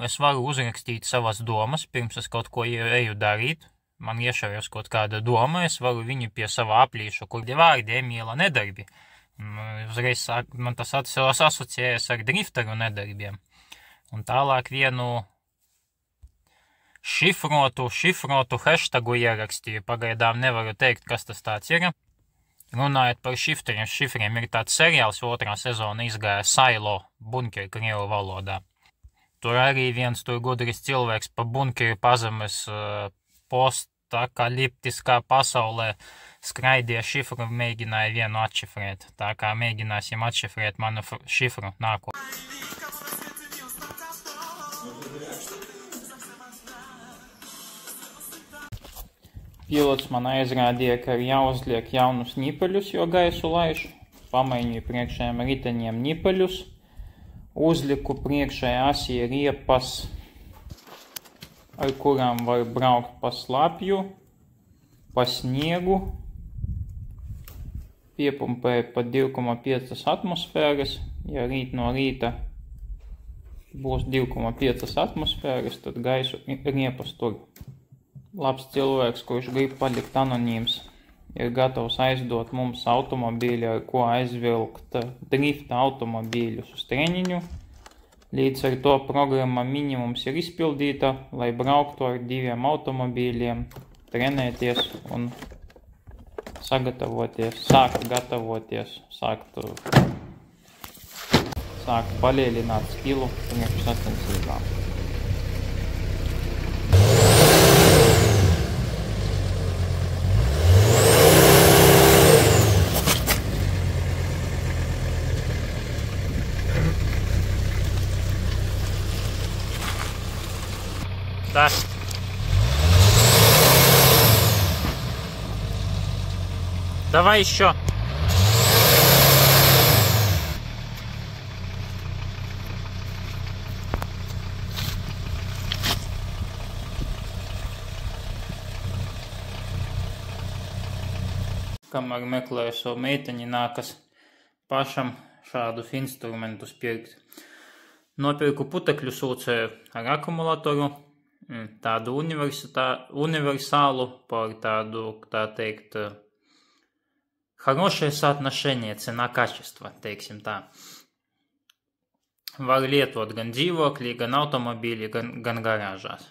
es varu uzrakstīt savas domas, pirms es kaut ko eju darīt. Man iešaujas kaut kāda doma, es varu viņu pie sava aplīšu, kur vārdi Emīla nedarbi. Uzreiz man tas asociējas ar drifteru nedarbiem. Un tālāk vienu šifrotu hashtagu ierakstīju. Pagaidām nevaru teikt, kas tas tāds ir. Runājot par šifriem ir tāds seriāls, 2. sezona izgāja Silo bunkeri krievu valodā. Tur arī viens tur gudris cilvēks pa bunkeri pazemes postakaliptiskā pasaulē skraidīja šifru, mēģināja vienu atšifrēt. Tā kā mēģināsim atšifrēt manu šifru nākotnē. Pilots man aizrādīja, ka ir jāuzliek jaunus nipeļus, jo gaisu laišu. Pamainīju priekšējiem riteņiem nipeļus. Uzliku priekšējā asī riepas, ar kurām var braukt pa slapju, pa sniegu. Piepumpēju pa 2,5 atmosfēras. Ja rīt no rīta būs 2,5 atmosfēras, tad gaisu riepas tur. Labs cilvēks, kurš grib palikt anonīms, ir gatavs aizdot mums automobīļu, ar ko aizvilkt drifta automobīļus uz treniņu. Līdz ar to programma minimums ir izpildīta, lai brauktu ar 2 automobīļiem, trenēties un sākt gatavoties, sākt palielināt skilu priekš sacensībām. Да. Давай еще. Kamēr meklēju savu meiteni, nākas pašam šādus instrumentus pirkt. Nopirku putekļu sūcēju ar akumulatoru. Tādu универсалу par tādu, tā teikt, хорошее соотношение цена-качество, teiksim tā. Var lietot gan dzīvoklī, gan automobīļi, gan garāžās.